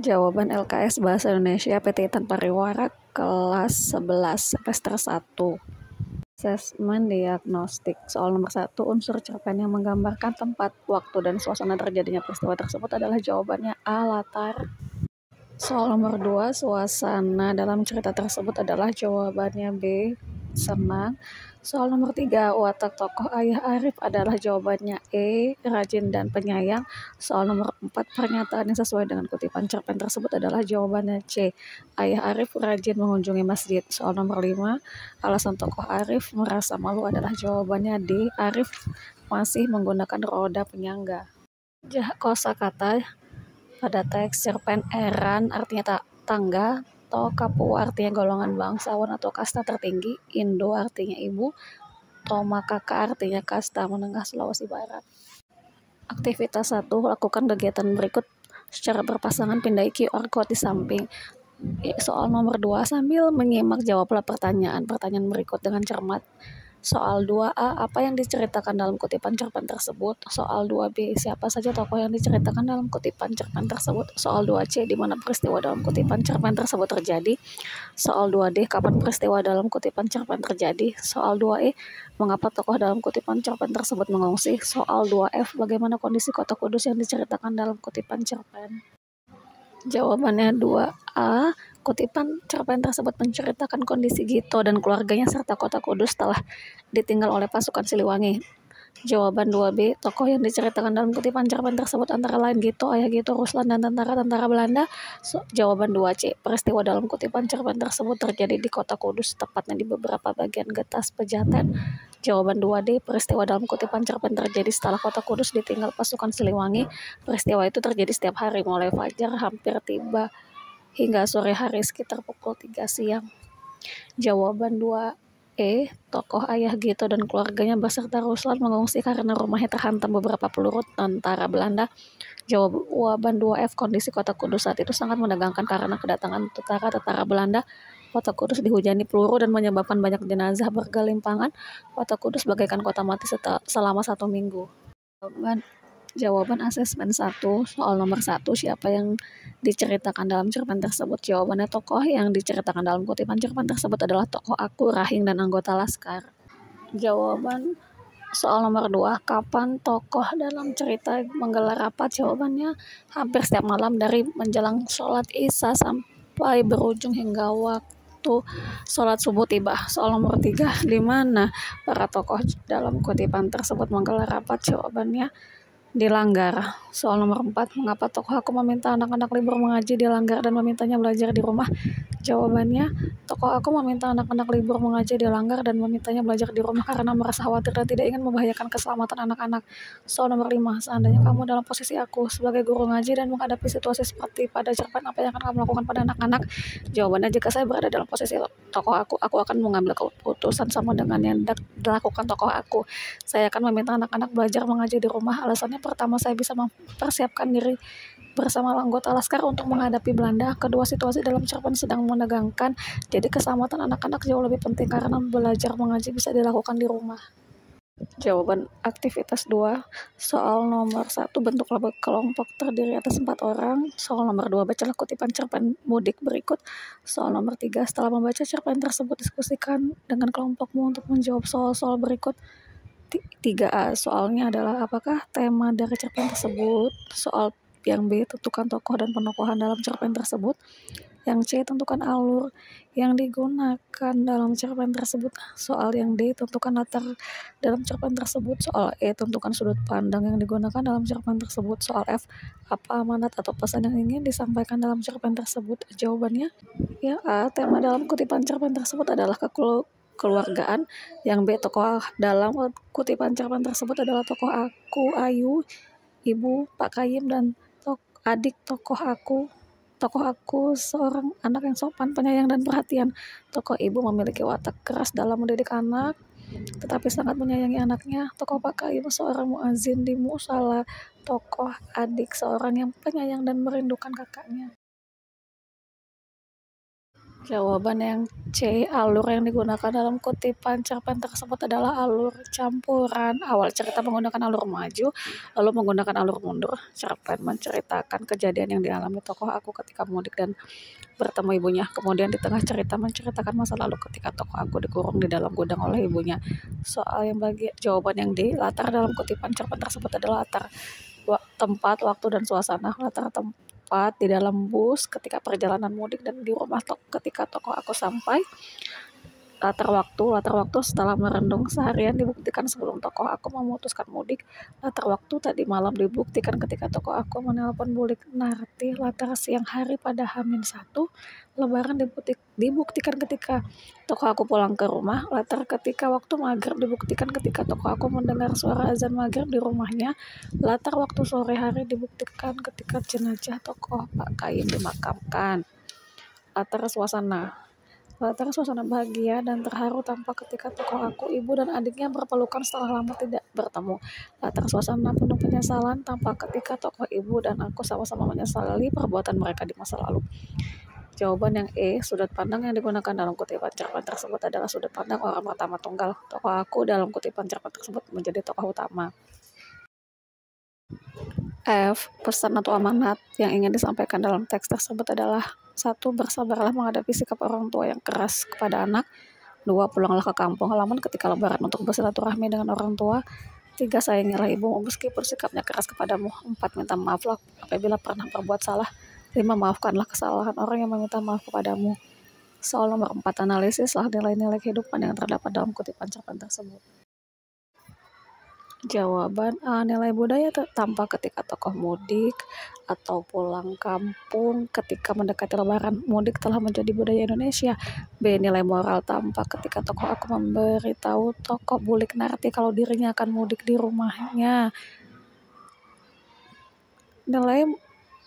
Jawaban LKS Bahasa Indonesia PT Tanpa Riwara kelas 11 semester 1. Asesmen diagnostik. Soal nomor 1, unsur cerpen yang menggambarkan tempat, waktu, dan suasana terjadinya peristiwa tersebut adalah jawabannya A. Latar. Soal nomor 2, suasana dalam cerita tersebut adalah jawabannya B. Senang. Soal nomor 3, watak tokoh Ayah Arif adalah jawabannya E. Rajin dan penyayang. Soal nomor 4, pernyataan yang sesuai dengan kutipan cerpen tersebut adalah jawabannya C. Ayah Arif rajin mengunjungi masjid. Soal nomor 5, alasan tokoh Arif merasa malu adalah jawabannya D. Arif masih menggunakan roda penyangga. Kosakata pada teks cerpen Eran artinya tangga, Tokapu artinya golongan bangsawan atau kasta tertinggi, Indo artinya ibu, Tomakaka artinya kasta menengah Sulawesi Barat. Aktivitas 1, lakukan kegiatan berikut secara berpasangan, pindai QR code di samping. Soal nomor 2, sambil menyimak jawablah pertanyaan berikut dengan cermat. Soal 2A, apa yang diceritakan dalam kutipan cerpen tersebut? Soal 2B, siapa saja tokoh yang diceritakan dalam kutipan cerpen tersebut? Soal 2C, di mana peristiwa dalam kutipan cerpen tersebut terjadi? Soal 2D, kapan peristiwa dalam kutipan cerpen terjadi? Soal 2E, mengapa tokoh dalam kutipan cerpen tersebut mengungsi? Soal 2F, bagaimana kondisi kota Kudus yang diceritakan dalam kutipan cerpen? Jawabannya 2A. Kutipan cerpen tersebut menceritakan kondisi Gito dan keluarganya serta kota Kudus setelah ditinggal oleh pasukan Siliwangi. Jawaban 2B. Tokoh yang diceritakan dalam kutipan cerpen tersebut antara lain Gito, Ayah Gito, Ruslan, dan tentara-tentara Belanda. Jawaban 2C. Peristiwa dalam kutipan cerpen tersebut terjadi di kota Kudus, tepatnya di beberapa bagian Getas Pejaten. Jawaban 2D. Peristiwa dalam kutipan cerpen terjadi setelah kota Kudus ditinggal pasukan Siliwangi. Peristiwa itu terjadi setiap hari, mulai fajar hampir tiba hingga sore hari sekitar pukul 3 siang. Jawaban 2E. Tokoh Ayah Gito dan keluarganya beserta Ruslan mengungsi karena rumahnya terhantam beberapa peluru tentara Belanda. Jawaban 2F. Kondisi kota Kudus saat itu sangat menegangkan karena kedatangan tentara Belanda. Kota Kudus dihujani peluru dan menyebabkan banyak jenazah bergelimpangan. Kota Kudus bagaikan kota mati selama 1 minggu. Jawaban asesmen 1, soal nomor 1, siapa yang diceritakan dalam cerpen tersebut? Jawabannya tokoh yang diceritakan dalam kutipan cerpen tersebut adalah tokoh Aku, Rahing, dan anggota Laskar. Jawaban soal nomor 2, kapan tokoh dalam cerita menggelar rapat? Jawabannya hampir setiap malam dari menjelang sholat Isya sampai berujung hingga waktu sholat subuh tiba. Soal nomor 3, di mana para tokoh dalam kutipan tersebut menggelar rapat? Jawabannya dilanggar. Soal nomor 4, mengapa tokoh Aku meminta anak-anak libur mengaji dilanggar dan memintanya belajar di rumah? Jawabannya, tokoh Aku meminta anak-anak libur mengaji dilanggar dan memintanya belajar di rumah karena merasa khawatir dan tidak ingin membahayakan keselamatan anak-anak. Soal nomor 5, seandainya kamu dalam posisi Aku sebagai guru ngaji dan menghadapi situasi seperti pada cerpen, apa yang akan kamu lakukan pada anak-anak? Jawabannya, jika saya berada dalam posisi tokoh Aku akan mengambil keputusan sama dengan yang dilakukan tokoh Aku. Saya akan meminta anak-anak belajar mengaji di rumah. Alasannya, pertama, saya bisa mempersiapkan diri bersama anggota Laskar untuk menghadapi Belanda. Kedua, situasi dalam cerpen sedang menegangkan, jadi keselamatan anak-anak jauh lebih penting karena belajar mengaji bisa dilakukan di rumah. Jawaban aktivitas 2, soal nomor 1, bentuk kelompok terdiri atas 4 orang. Soal nomor 2, bacalah kutipan cerpen mudik berikut. Soal nomor 3, setelah membaca cerpen tersebut, diskusikan dengan kelompokmu untuk menjawab soal-soal berikut. 3A, soalnya adalah apakah tema dari cerpen tersebut? Soal yang B, tentukan tokoh dan penokohan dalam cerpen tersebut. Yang C, tentukan alur yang digunakan dalam cerpen tersebut. Soal yang D, tentukan latar dalam cerpen tersebut. Soal E, tentukan sudut pandang yang digunakan dalam cerpen tersebut. Soal F, apa amanat atau pesan yang ingin disampaikan dalam cerpen tersebut? Jawabannya, yang A, tema dalam kutipan cerpen tersebut adalah keluargaan. Yang B, tokoh dalam kutipan cerpen tersebut adalah tokoh Aku, Ayu, ibu, Pak Kayim, dan adik tokoh Aku. Tokoh Aku seorang anak yang sopan, penyayang, dan perhatian. Tokoh ibu memiliki watak keras dalam mendidik anak, tetapi sangat menyayangi anaknya. Tokoh Pak Kayim seorang muazin di musala. Tokoh adik seorang yang penyayang dan merindukan kakaknya. Jawaban yang C. Alur yang digunakan dalam kutipan cerpen tersebut adalah alur campuran. Awal cerita menggunakan alur maju, lalu menggunakan alur mundur. Cerpen menceritakan kejadian yang dialami tokoh aku ketika mudik dan bertemu ibunya. Kemudian di tengah cerita menceritakan masa lalu ketika tokoh aku dikurung di dalam gudang oleh ibunya. Jawaban yang D. Latar dalam kutipan cerpen tersebut adalah latar tempat, waktu, dan suasana. Latar tempat di dalam bus ketika perjalanan mudik dan di rumah ketika tokoh aku sampai. Latar waktu setelah merendung seharian dibuktikan sebelum tokoh aku memutuskan mudik. Latar waktu tadi malam dibuktikan ketika tokoh aku menelpon bulik Narti. Latar siang hari pada H-1 Lebaran dibuktikan ketika tokoh aku pulang ke rumah. Latar ketika waktu maghrib dibuktikan ketika tokoh aku mendengar suara azan maghrib di rumahnya. Latar waktu sore hari dibuktikan ketika jenazah tokoh Pak Kayim dimakamkan. Latar suasana bahagia dan terharu tampak ketika tokoh aku, ibu, dan adiknya berpelukan setelah lama tidak bertemu. Latar suasana penuh penyesalan tampak ketika tokoh ibu dan aku sama-sama menyesali perbuatan mereka di masa lalu. Jawaban yang E. Sudut pandang yang digunakan dalam kutipan cerpen tersebut adalah sudut pandang orang pertama tunggal. Tokoh aku dalam kutipan cerpen tersebut menjadi tokoh utama. F. Pesan atau amanat yang ingin disampaikan dalam teks tersebut adalah 1. Bersabarlah menghadapi sikap orang tua yang keras kepada anak. 2. Pulanglah ke kampung halaman ketika lebaran untuk bersilaturahmi dengan orang tua. 3. Sayangilah ibumu meskipun sikapnya keras kepadamu. 4. Minta maaflah apabila pernah berbuat salah. 5. Maafkanlah kesalahan orang yang meminta maaf kepadamu. Soal nomor 4. Analisislah nilai-nilai kehidupan yang terdapat dalam kutipan cerpen tersebut. Jawaban A. Nilai budaya tampak ketika tokoh mudik atau pulang kampung ketika mendekati lebaran. Mudik telah menjadi budaya Indonesia. B. Nilai moral tampak ketika tokoh aku memberitahu tokoh bulik Narti kalau dirinya akan mudik di rumahnya. Nilai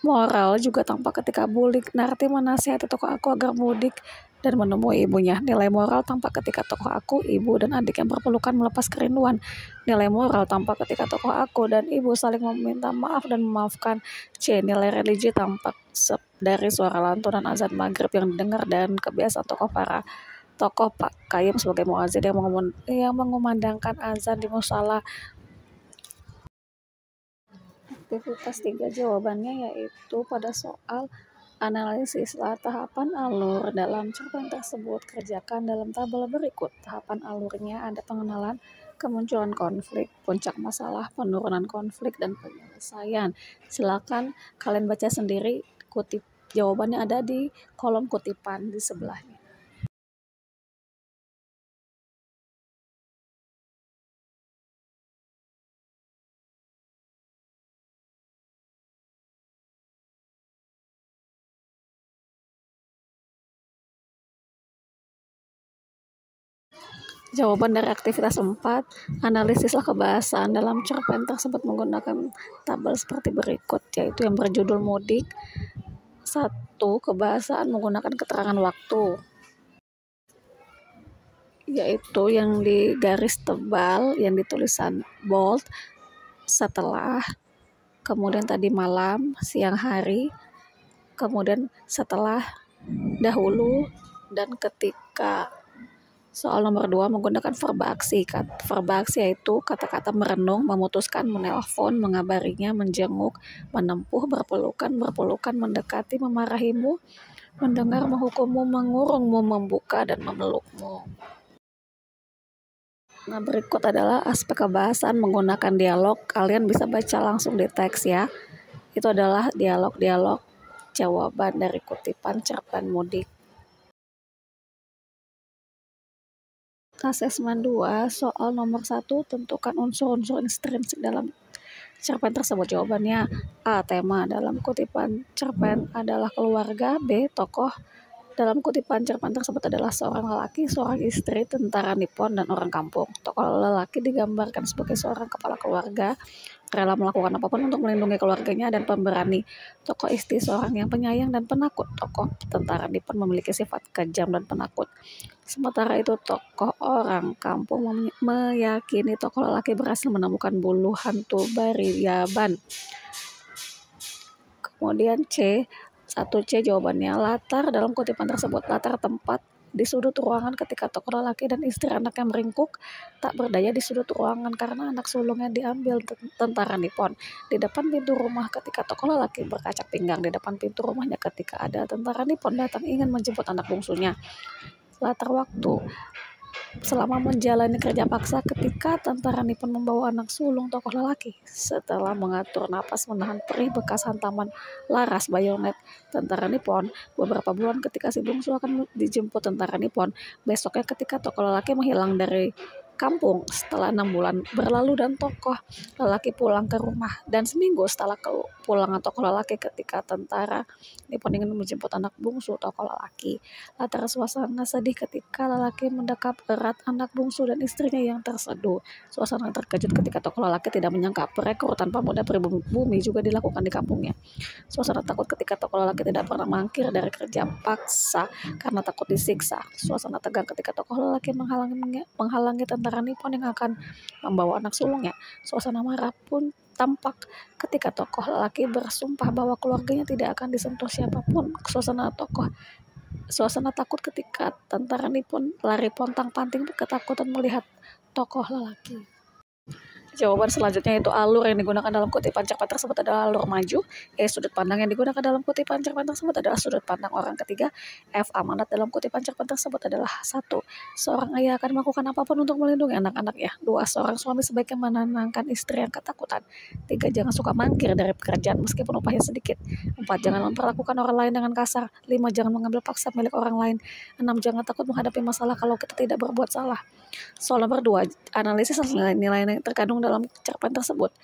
moral juga tampak ketika bulik Narti menasihati tokoh aku agar mudik dan menemui ibunya. Nilai moral tampak ketika tokoh aku, ibu, dan adik yang berpelukan melepas kerinduan. Nilai moral tampak ketika tokoh aku dan ibu saling meminta maaf dan memaafkan. C. Nilai religi tampak dari suara lantunan azan maghrib yang didengar dan kebiasaan tokoh Pak Kayim sebagai muazin yang mengumandangkan azan di musala. Aktivitas 3 jawabannya yaitu pada soal analisislah tahapan alur dalam cerpen tersebut. Kerjakan dalam tabel berikut. Tahapan alurnya ada pengenalan, kemunculan konflik, puncak masalah, penurunan konflik, dan penyelesaian. Silakan kalian baca sendiri. Jawabannya ada di kolom kutipan di sebelahnya. Jawaban dari aktivitas 4, analisislah kebahasaan dalam cerpen tersebut menggunakan tabel seperti berikut, yaitu yang berjudul mudik. 1. Kebahasaan menggunakan keterangan waktu, yaitu yang di garis tebal, yang ditulisan bold, setelah, kemudian tadi malam, siang hari, kemudian setelah, dahulu, dan ketika. Soal nomor 2 menggunakan verba aksi. Verba aksi yaitu kata-kata merenung, memutuskan, menelpon, mengabarinya, menjenguk, menempuh, berpelukan, mendekati, memarahimu, mendengar, menghukummu, mengurungmu, membuka, dan memelukmu. Nah, berikut adalah aspek kebahasan menggunakan dialog. Kalian bisa baca langsung di teks ya. Itu adalah dialog-dialog jawaban dari kutipan cerpen mudik. Asesmen 2, soal nomor 1, tentukan unsur-unsur intrinsik dalam cerpen tersebut. Jawabannya A. Tema dalam kutipan cerpen adalah keluarga. B. Tokoh dalam kutipan cerpen tersebut adalah seorang lelaki, seorang istri, tentara Nippon, dan orang kampung. Tokoh lelaki digambarkan sebagai seorang kepala keluarga, rela melakukan apapun untuk melindungi keluarganya dan pemberani. Tokoh istri seorang yang penyayang dan penakut. Tokoh tentara Nippon memiliki sifat kejam dan penakut. Sementara itu tokoh orang kampung meyakini tokoh lelaki berhasil menemukan bulu hantu Bariyaban. Kemudian C. 1C jawabannya latar dalam kutipan tersebut. Latar tempat di sudut ruangan ketika tokoh lelaki dan istri anaknya meringkuk tak berdaya di sudut ruangan karena anak sulungnya diambil tentara Nippon. Di depan pintu rumah ketika tokoh lelaki berkacak pinggang. Di depan pintu rumahnya ketika ada tentara Nippon datang ingin menjemput anak bungsunya. Latar waktu selama menjalani kerja paksa ketika tentara Nippon membawa anak sulung tokoh lelaki. Setelah mengatur napas menahan perih bekas hantaman laras bayonet tentara Nippon, beberapa bulan ketika si bungsu akan dijemput tentara Nippon, besoknya ketika tokoh lelaki menghilang dari kampung setelah 6 bulan berlalu dan tokoh lelaki pulang ke rumah, dan seminggu setelah kepulangan tokoh lelaki ketika tentara Nippon ingin menjemput anak bungsu tokoh lelaki. Latar suasana sedih ketika lelaki mendekap erat anak bungsu dan istrinya yang terseduh. Suasana terkejut ketika tokoh lelaki tidak menyangka perekrutan pemuda pribumi juga dilakukan di kampungnya. Suasana takut ketika tokoh lelaki tidak pernah mangkir dari kerja paksa karena takut disiksa. Suasana tegang ketika tokoh lelaki menghalangi tentara Nippon yang akan membawa anak sulungnya. Suasana marah pun tampak ketika tokoh lelaki bersumpah bahwa keluarganya tidak akan disentuh siapapun. Suasana takut ketika tentara Nippon lari pontang-panting ketakutan melihat tokoh lelaki. Jawaban selanjutnya itu alur yang digunakan dalam kutipan cerpen tersebut adalah alur maju. Sudut pandang yang digunakan dalam kutipan cerpen tersebut adalah sudut pandang orang ketiga. Amanat dalam kutipan cerpen tersebut adalah 1. Seorang ayah akan melakukan apapun untuk melindungi anak-anaknya. 2. Seorang suami sebaiknya menenangkan istri yang ketakutan. 3. Jangan suka mangkir dari pekerjaan meskipun upahnya sedikit. 4. Jangan memperlakukan orang lain dengan kasar. 5. Jangan mengambil paksa milik orang lain. 6. Jangan takut menghadapi masalah kalau kita tidak berbuat salah. Soal nomor 2, analisis nilai-nilai yang terkandung dalam cerpen tersebut.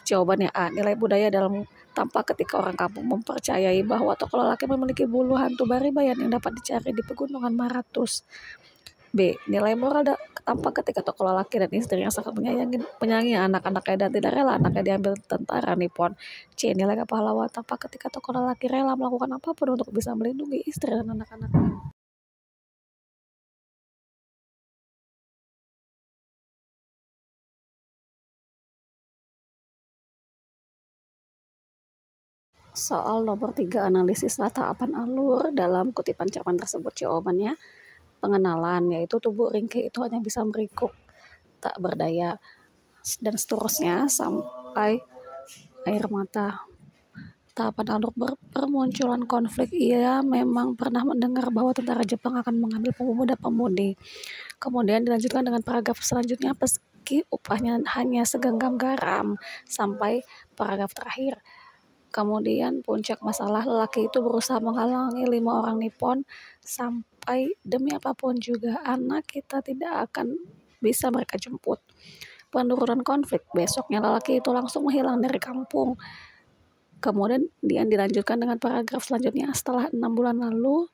Jawabannya A. Nilai budaya dalam tampak ketika orang kampung mempercayai bahwa tokoh lelaki memiliki bulu hantu baribayan yang dapat dicari di pegunungan Maratus. B. Nilai moral tampak ketika tokoh lelaki dan istri yang sangat menyayangi anak-anaknya dan tidak rela anaknya diambil tentara Nippon. C. Nilai kepahlawan tampak ketika tokoh lelaki rela melakukan apapun untuk bisa melindungi istri dan anak-anaknya. Soal nomor 3, analisis latapan alur dalam kutipan cerpen tersebut. Jawabannya pengenalan, yaitu tubuh ringkih itu hanya bisa meringkuk, tak berdaya, dan seterusnya sampai air mata. Tahapan alur bermunculan konflik. Ia memang pernah mendengar bahwa tentara Jepang akan mengambil pemuda-pemudi. Kemudian dilanjutkan dengan paragraf selanjutnya, meski upahnya hanya segenggam garam, sampai paragraf terakhir. Kemudian puncak masalah, lelaki itu berusaha menghalangi 5 orang Nippon sampai demi apapun juga anak kita tidak akan bisa mereka jemput. Penurunan konflik, besoknya lelaki itu langsung menghilang dari kampung. Kemudian dilanjutkan dengan paragraf selanjutnya, setelah 6 bulan lalu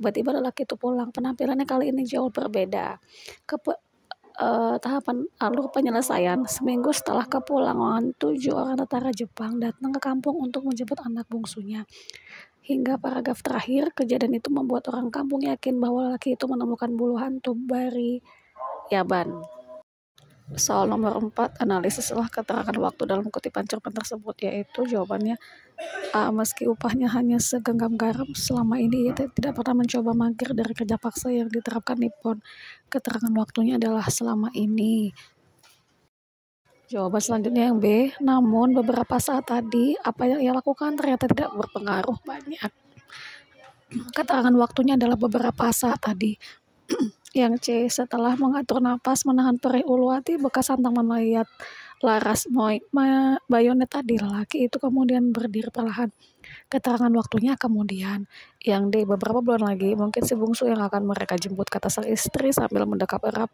tiba-tiba lelaki itu pulang. Penampilannya kali ini jauh berbeda. Tahapan alur penyelesaian, seminggu setelah kepulangan 7 orang tentara Jepang datang ke kampung untuk menjemput anak bungsunya. Hingga paragraf terakhir, kejadian itu membuat orang kampung yakin bahwa lelaki itu menemukan bulu hantu baribayan. Soal nomor 4, analisislah keterangan waktu dalam kutipan cerpen tersebut, yaitu jawabannya A. Meski upahnya hanya segenggam garam, selama ini ia tidak pernah mencoba mangkir dari kerja paksa yang diterapkan Nippon. Keterangan waktunya adalah selama ini. Jawaban selanjutnya yang B. Namun beberapa saat tadi, apa yang ia lakukan ternyata tidak berpengaruh banyak. Keterangan waktunya adalah beberapa saat tadi. Yang C. Setelah mengatur napas menahan perih ulu hati bekas hantaman mayat laras bayonet tadi, lelaki itu kemudian berdiri perlahan. Keterangan waktunya kemudian. Yang D. Beberapa bulan lagi mungkin si bungsu yang akan mereka jemput, kata sang istri sambil mendekap erat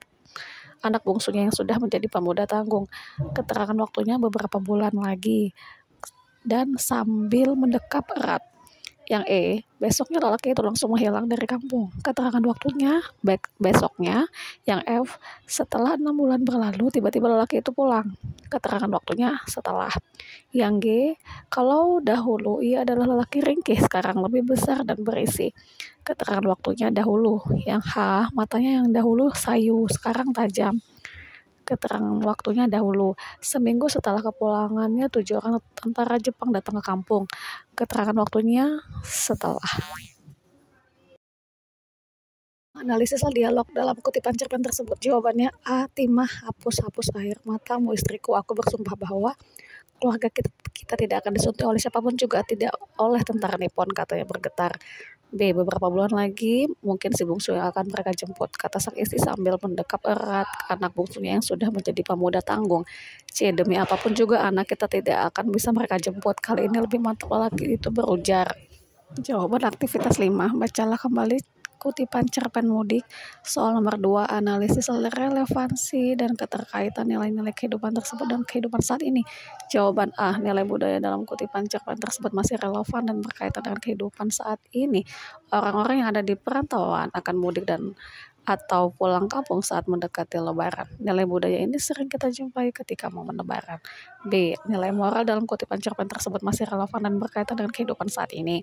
anak bungsunya yang sudah menjadi pemuda tanggung. Keterangan waktunya beberapa bulan lagi dan sambil mendekap erat. Yang E. Besoknya lelaki itu langsung menghilang dari kampung. Keterangan waktunya besoknya. Yang F. Setelah 6 bulan berlalu tiba-tiba lelaki itu pulang. Keterangan waktunya setelah. Yang G. Kalau dahulu ia adalah lelaki ringkih, sekarang lebih besar dan berisi. Keterangan waktunya dahulu. Yang H. Matanya yang dahulu sayu, sekarang tajam. Keterangan waktunya dahulu. Seminggu setelah kepulangannya 7 orang tentara Jepang datang ke kampung. Keterangan waktunya setelah. Analisis dialog dalam kutipan cerpen tersebut. Jawabannya A. Timah, hapus air matamu istriku. Aku bersumpah bahwa keluarga kita tidak akan disuntik oleh siapapun, juga tidak oleh tentara Nippon, katanya bergetar. B. Beberapa bulan lagi mungkin si bungsu yang akan mereka jemput, kata sang istri sambil mendekap erat anak bungsunya yang sudah menjadi pemuda tanggung. C. Demi apapun juga anak kita tidak akan bisa mereka jemput. Kali ini lebih mantap lagi itu berujar. Jawaban aktivitas 5. Bacalah kembali kutipan cerpen mudik. Soal nomor 2, analisis relevansi dan keterkaitan nilai-nilai kehidupan tersebut dan kehidupan saat ini. Jawaban A. Nilai budaya dalam kutipan cerpen tersebut masih relevan dan berkaitan dengan kehidupan saat ini. Orang-orang yang ada di perantauan akan mudik dan atau pulang kampung saat mendekati Lebaran. Nilai budaya ini sering kita jumpai ketika momen Lebaran. B. Nilai moral dalam kutipan cerpen tersebut masih relevan dan berkaitan dengan kehidupan saat ini.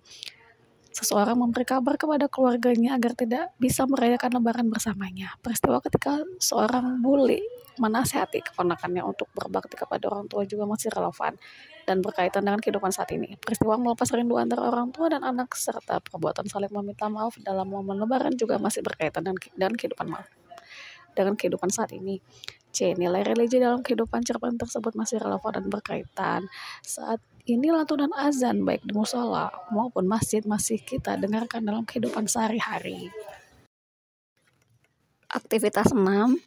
Seseorang memberi kabar kepada keluarganya agar tidak bisa merayakan Lebaran bersamanya. Peristiwa ketika seorang buli menasihati keponakannya untuk berbakti kepada orang tua juga masih relevan dan berkaitan dengan kehidupan saat ini. Peristiwa melepas rindu antara orang tua dan anak serta perbuatan saling meminta maaf dalam momen Lebaran juga masih berkaitan dengan kehidupan saat ini. C. Nilai religi dalam kehidupan cerpen tersebut masih relevan dan berkaitan. Saat ini lantunan azan baik di musola maupun masjid masih kita dengarkan dalam kehidupan sehari-hari. Aktivitas 6.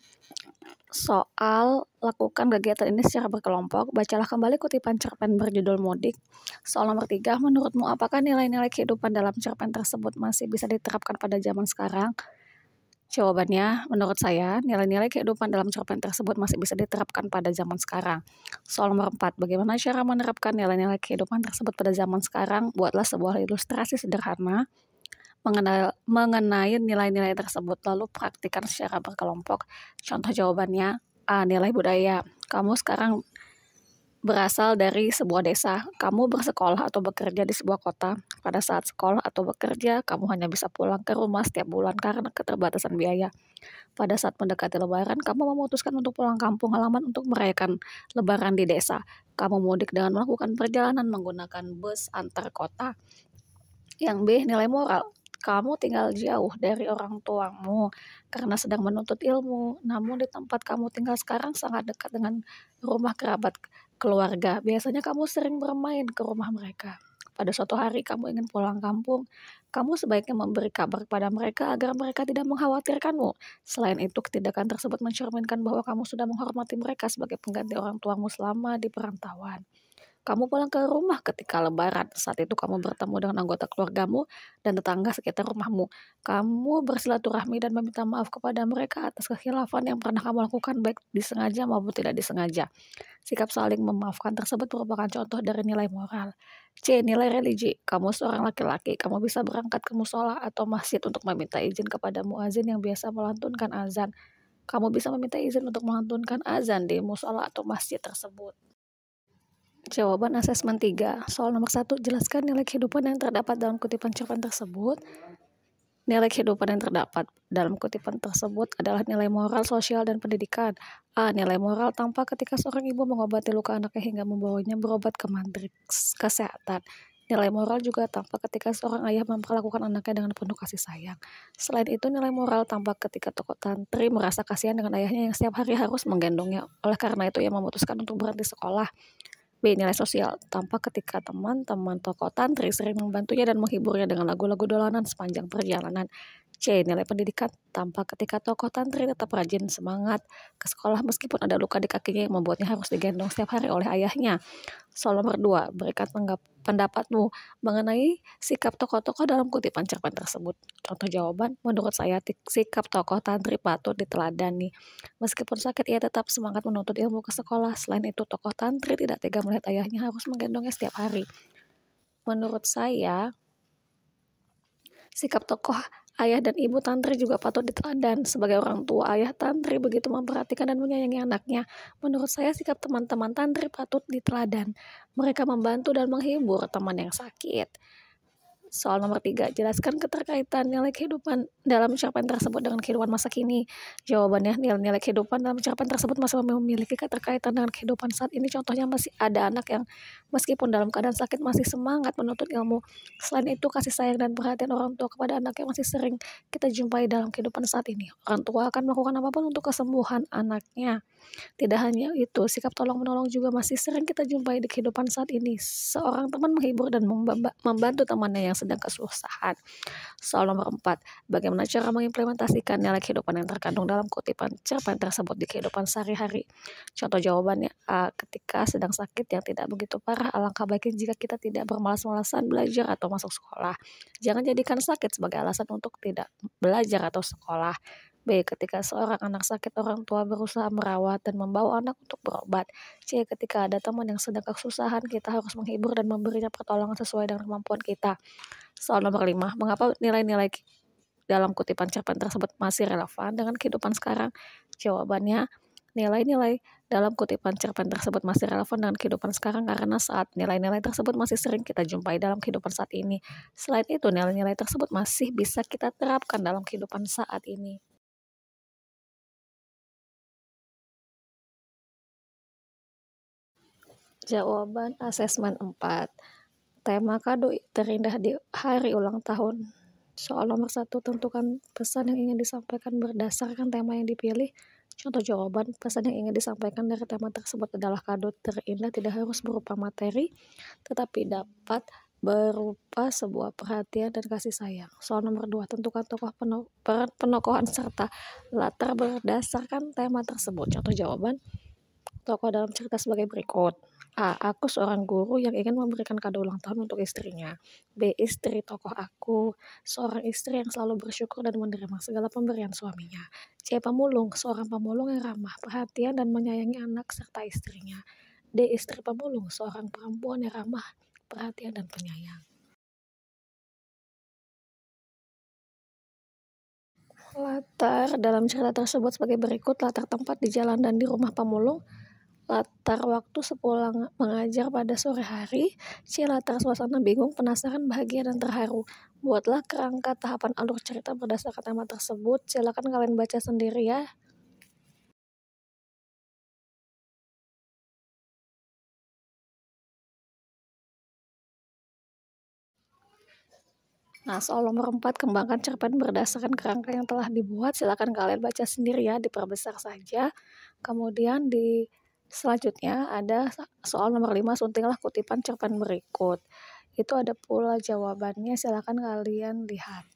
Soal lakukan kegiatan ini secara berkelompok. Bacalah kembali kutipan cerpen berjudul Mudik. Soal nomor 3. Menurutmu apakah nilai-nilai kehidupan dalam cerpen tersebut masih bisa diterapkan pada zaman sekarang? Jawabannya, menurut saya, nilai-nilai kehidupan dalam cerpen tersebut masih bisa diterapkan pada zaman sekarang. Soal nomor 4, bagaimana cara menerapkan nilai-nilai kehidupan tersebut pada zaman sekarang? Buatlah sebuah ilustrasi sederhana mengenai nilai-nilai tersebut, lalu praktikkan secara berkelompok. Contoh jawabannya, A. Nilai budaya. Kamu sekarang berasal dari sebuah desa. Kamu bersekolah atau bekerja di sebuah kota. Pada saat sekolah atau bekerja, kamu hanya bisa pulang ke rumah setiap bulan karena keterbatasan biaya. Pada saat mendekati Lebaran, kamu memutuskan untuk pulang kampung halaman untuk merayakan Lebaran di desa. Kamu mudik dengan melakukan perjalanan menggunakan bus antar kota. Yang B. Nilai moral. Kamu tinggal jauh dari orang tuamu karena sedang menuntut ilmu. Namun di tempat kamu tinggal sekarang sangat dekat dengan rumah kerabat keluarga. Biasanya kamu sering bermain ke rumah mereka. Pada suatu hari kamu ingin pulang kampung, kamu sebaiknya memberi kabar kepada mereka agar mereka tidak mengkhawatirkanmu. Selain itu, tindakan tersebut mencerminkan bahwa kamu sudah menghormati mereka sebagai pengganti orang tuamu selama di perantauan. Kamu pulang ke rumah ketika Lebaran. Saat itu kamu bertemu dengan anggota keluargamu dan tetangga sekitar rumahmu. Kamu bersilaturahmi dan meminta maaf kepada mereka atas kekhilafan yang pernah kamu lakukan, baik disengaja maupun tidak disengaja. Sikap saling memaafkan tersebut merupakan contoh dari nilai moral. C. Nilai religi. Kamu seorang laki-laki. Kamu bisa berangkat ke musola atau masjid untuk meminta izin kepada muazin yang biasa melantunkan azan. Kamu bisa meminta izin untuk melantunkan azan di musola atau masjid tersebut. Jawaban asesmen 3. Soal nomor 1, jelaskan nilai kehidupan yang terdapat dalam kutipan cerpen tersebut. Nilai kehidupan yang terdapat dalam kutipan tersebut adalah nilai moral, sosial, dan pendidikan. A. Nilai moral tampak ketika seorang ibu mengobati luka anaknya hingga membawanya berobat ke matriks kesehatan. Nilai moral juga tampak ketika seorang ayah memperlakukan anaknya dengan penuh kasih sayang. Selain itu, nilai moral tampak ketika tokoh tantri merasa kasihan dengan ayahnya yang setiap hari harus menggendongnya. Oleh karena itu, ia memutuskan untuk berhenti sekolah. B. Nilai sosial tampak ketika teman-teman tokoh tantri sering membantunya dan menghiburnya dengan lagu-lagu dolanan sepanjang perjalanan. C. Nilai pendidikan tampak ketika tokoh tantri tetap rajin semangat ke sekolah meskipun ada luka di kakinya yang membuatnya harus digendong setiap hari oleh ayahnya. Soal nomor 2, berikan pendapatmu mengenai sikap tokoh-tokoh dalam kutipan cerpen tersebut. Contoh jawaban, menurut saya sikap tokoh tantri patut diteladani. Meskipun sakit, ia tetap semangat menuntut ilmu ke sekolah. Selain itu, tokoh tantri tidak tega melihat ayahnya harus menggendongnya setiap hari. Menurut saya, sikap tokoh ayah dan ibu tantri juga patut diteladan. Sebagai orang tua, ayah tantri begitu memperhatikan dan menyayangi anaknya. Menurut saya, sikap teman-teman tantri patut diteladan. Mereka membantu dan menghibur teman yang sakit. Soal nomor 3, jelaskan keterkaitan nilai kehidupan dalam cerpen tersebut dengan kehidupan masa kini. Jawabannya, nilai-nilai kehidupan dalam cerpen tersebut masih memiliki keterkaitan dengan kehidupan saat ini. Contohnya masih ada anak yang meskipun dalam keadaan sakit masih semangat menuntut ilmu. Selain itu, kasih sayang dan perhatian orang tua kepada anak yang masih sering kita jumpai dalam kehidupan saat ini. Orang tua akan melakukan apapun untuk kesembuhan anaknya. Tidak hanya itu, sikap tolong-menolong juga masih sering kita jumpai di kehidupan saat ini. Seorang teman menghibur dan membantu temannya yang sedang kesusahan. Soal nomor 4, bagaimana cara mengimplementasikan nilai kehidupan yang terkandung dalam kutipan cerpen tersebut di kehidupan sehari-hari? Contoh jawabannya, A. Ketika sedang sakit yang tidak begitu parah, alangkah baiknya jika kita tidak bermalas-malasan belajar atau masuk sekolah. Jangan jadikan sakit sebagai alasan untuk tidak belajar atau sekolah. B. Ketika seorang anak sakit, orang tua berusaha merawat dan membawa anak untuk berobat. C. Ketika ada teman yang sedang kesusahan, kita harus menghibur dan memberinya pertolongan sesuai dengan kemampuan kita. Soal nomor 5, mengapa nilai-nilai dalam kutipan cerpen tersebut masih relevan dengan kehidupan sekarang? Jawabannya, nilai-nilai dalam kutipan cerpen tersebut masih relevan dengan kehidupan sekarang karena saat nilai-nilai tersebut masih sering kita jumpai dalam kehidupan saat ini. Selain itu, nilai-nilai tersebut masih bisa kita terapkan dalam kehidupan saat ini. Jawaban asesmen 4. Tema kado terindah di hari ulang tahun. Soal nomor 1, tentukan pesan yang ingin disampaikan berdasarkan tema yang dipilih. Contoh jawaban, pesan yang ingin disampaikan dari tema tersebut adalah kado terindah tidak harus berupa materi, tetapi dapat berupa sebuah perhatian dan kasih sayang. Soal nomor 2, tentukan tokoh penokohan serta latar berdasarkan tema tersebut. Contoh jawaban, tokoh dalam cerita sebagai berikut. A. Aku seorang guru yang ingin memberikan kado ulang tahun untuk istrinya. B. Istri tokoh aku, seorang istri yang selalu bersyukur dan menerima segala pemberian suaminya. C. Pemulung, seorang pemulung yang ramah, perhatian dan menyayangi anak serta istrinya. D. Istri pemulung, seorang perempuan yang ramah, perhatian dan penyayang. Latar dalam cerita tersebut sebagai berikut: latar tempat di jalan dan di rumah pemulung, latar waktu sepulang mengajar pada sore hari, C. Latar suasana bingung, penasaran, bahagia, dan terharu. Buatlah kerangka tahapan alur cerita berdasarkan tema tersebut. Silakan kalian baca sendiri ya. Nah, soal nomor 4, kembangkan cerpen berdasarkan kerangka yang telah dibuat. Silakan kalian baca sendiri ya, diperbesar saja. Kemudian di selanjutnya ada soal nomor 5, suntinglah kutipan cerpen berikut. Itu ada pula jawabannya, silakan kalian lihat.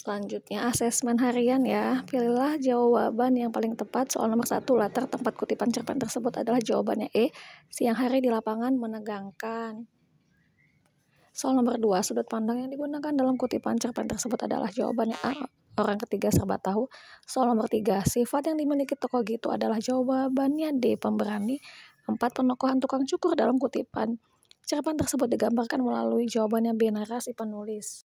Selanjutnya asesmen harian ya. Pilihlah jawaban yang paling tepat. Soal nomor 1, latar tempat kutipan cerpen tersebut adalah jawabannya E. Siang hari di lapangan menegangkan. Soal nomor 2, sudut pandang yang digunakan dalam kutipan cerpen tersebut adalah jawabannya A. Orang ketiga serba tahu. Soal nomor 3, sifat yang dimiliki tokoh gitu adalah jawabannya D. Pemberani. 4, penokohan tukang cukur dalam kutipan cerpen tersebut digambarkan melalui jawabannya B. Narasi penulis.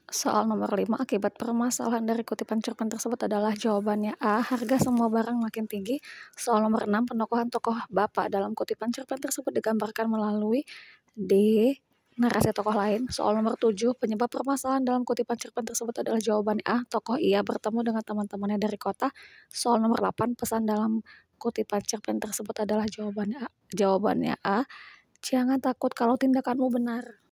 Soal nomor 5, akibat permasalahan dari kutipan cerpen tersebut adalah jawabannya A. Harga semua barang makin tinggi. Soal nomor 6, penokohan tokoh Bapak dalam kutipan cerpen tersebut digambarkan melalui D. Narasi tokoh lain. Soal nomor 7, penyebab permasalahan dalam kutipan cerpen tersebut adalah jawabannya A. Tokoh Ia bertemu dengan teman-temannya dari kota. Soal nomor 8, pesan dalam kutipan cerpen tersebut adalah jawabannya A. Jangan takut kalau tindakanmu benar.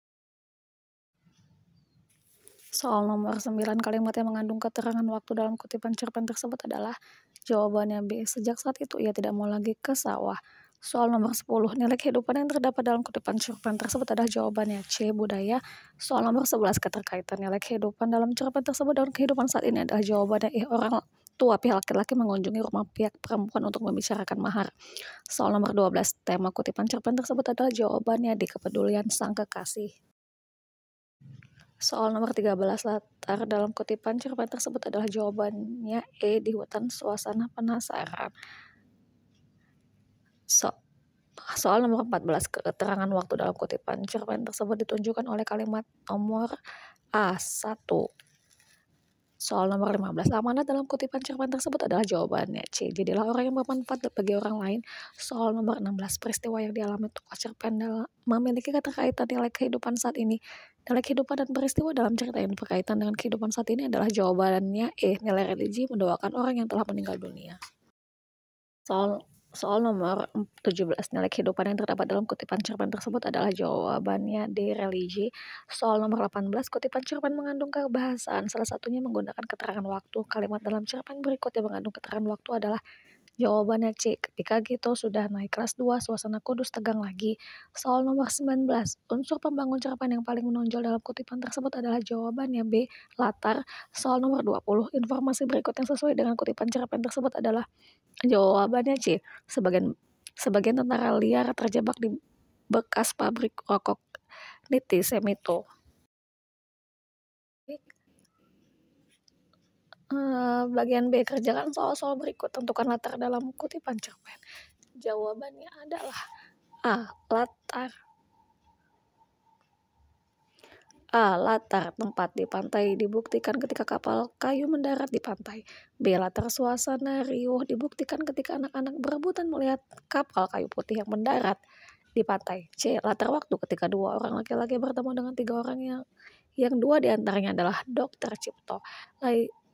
Soal nomor 9, kalimat yang mengandung keterangan waktu dalam kutipan cerpen tersebut adalah jawabannya B. Sejak saat itu ia tidak mau lagi ke sawah. Soal nomor 10, nilai kehidupan yang terdapat dalam kutipan cerpen tersebut adalah jawabannya C. Budaya. Soal nomor 11, keterkaitan nilai kehidupan dalam cerpen tersebut dengan kehidupan saat ini adalah jawabannya E. Orang tua pihak laki-laki mengunjungi rumah pihak perempuan untuk membicarakan mahar. Soal nomor 12, tema kutipan cerpen tersebut adalah jawabannya D. Kepedulian sang kekasih. Soal nomor 13, latar dalam kutipan cerpen tersebut adalah jawabannya E. Di hutan suasana penasaran. Soal nomor 14, keterangan waktu dalam kutipan cerpen tersebut ditunjukkan oleh kalimat nomor A1. Soal nomor 15, amanat dalam kutipan cerpen tersebut adalah jawabannya C. Jadilah orang yang bermanfaat bagi orang lain. Soal nomor 16, peristiwa yang dialami tokoh cerpen memiliki keterkaitan nilai kehidupan saat ini. Nilai kehidupan dan peristiwa dalam cerita yang berkaitan dengan kehidupan saat ini adalah jawabannya E. Nilai religi mendoakan orang yang telah meninggal dunia. Soal nomor 17, nilai kehidupan yang terdapat dalam kutipan cerpen tersebut adalah jawabannya D. Religi. Soal nomor 18, kutipan cerpen mengandung kebahasaan, salah satunya menggunakan keterangan waktu. Kalimat dalam cerpen berikut yang mengandung keterangan waktu adalah jawabannya C. Ketika Gito sudah naik kelas 2, suasana Kudus tegang lagi. Soal nomor 19, unsur pembangun cerpen yang paling menonjol dalam kutipan tersebut adalah jawabannya B. Latar. Soal nomor 20, informasi berikut yang sesuai dengan kutipan cerpen tersebut adalah jawabannya C. Sebagian tentara liar terjebak di bekas pabrik rokok Niti Semito. Bagian B, kerjakan soal-soal berikut. Tentukan latar dalam kutipan cerpen. Jawabannya adalah A. Latar. A. Latar tempat di pantai dibuktikan ketika kapal kayu mendarat di pantai. B. Latar suasana riuh dibuktikan ketika anak-anak berebutan melihat kapal kayu putih yang mendarat di pantai. C. Latar waktu ketika dua orang laki-laki bertemu dengan tiga orang yang dua diantaranya adalah Dr. Cipto.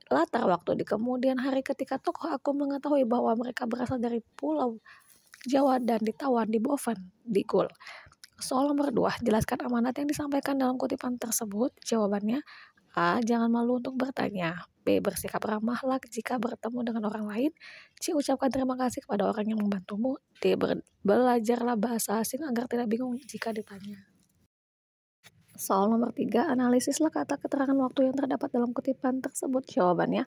Latar waktu di kemudian hari ketika tokoh aku mengetahui bahwa mereka berasal dari Pulau Jawa dan ditawan di Boven di Gul. Soal nomor 2, jelaskan amanat yang disampaikan dalam kutipan tersebut. Jawabannya A. Jangan malu untuk bertanya. B. Bersikap ramahlah jika bertemu dengan orang lain. C. Ucapkan terima kasih kepada orang yang membantumu. D. Belajarlah bahasa asing agar tidak bingung jika ditanya. Soal nomor 3, analisislah kata keterangan waktu yang terdapat dalam kutipan tersebut. Jawabannya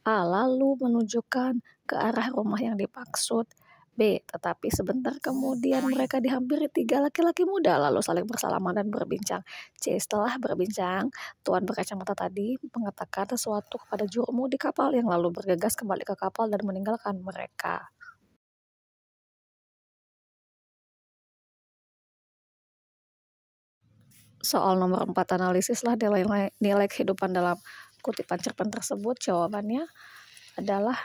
A. Lalu menunjukkan ke arah rumah yang dimaksud. B. Tetapi sebentar kemudian mereka dihampiri tiga laki-laki muda lalu saling bersalaman dan berbincang. C. Setelah berbincang, tuan berkacamata tadi mengatakan sesuatu kepada jurumu di kapal yang lalu bergegas kembali ke kapal dan meninggalkan mereka. Soal nomor 4, analisislah nilai kehidupan dalam kutipan cerpen tersebut. Jawabannya adalah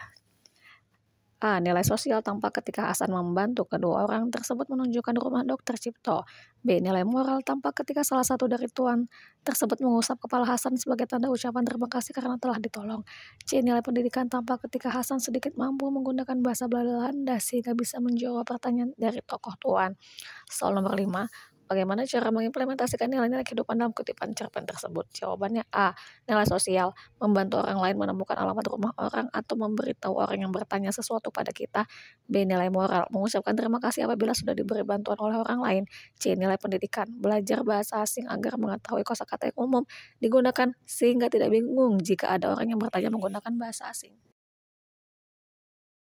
A. Nilai sosial tampak ketika Hasan membantu kedua orang tersebut menunjukkan rumah Dr. Cipto. B. Nilai moral tampak ketika salah satu dari tuan tersebut mengusap kepala Hasan sebagai tanda ucapan terima kasih karena telah ditolong. C. Nilai pendidikan tampak ketika Hasan sedikit mampu menggunakan bahasa Belanda sehingga bisa menjawab pertanyaan dari tokoh tuan. Soal nomor 5, Bagaimana cara mengimplementasikan nilai-nilai kehidupan dalam kutipan cerpen tersebut? Jawabannya A. Nilai sosial, membantu orang lain menemukan alamat rumah orang atau memberitahu orang yang bertanya sesuatu pada kita. B. Nilai moral, mengucapkan terima kasih apabila sudah diberi bantuan oleh orang lain. C. Nilai pendidikan, belajar bahasa asing agar mengetahui kosakata yang umum digunakan sehingga tidak bingung jika ada orang yang bertanya menggunakan bahasa asing.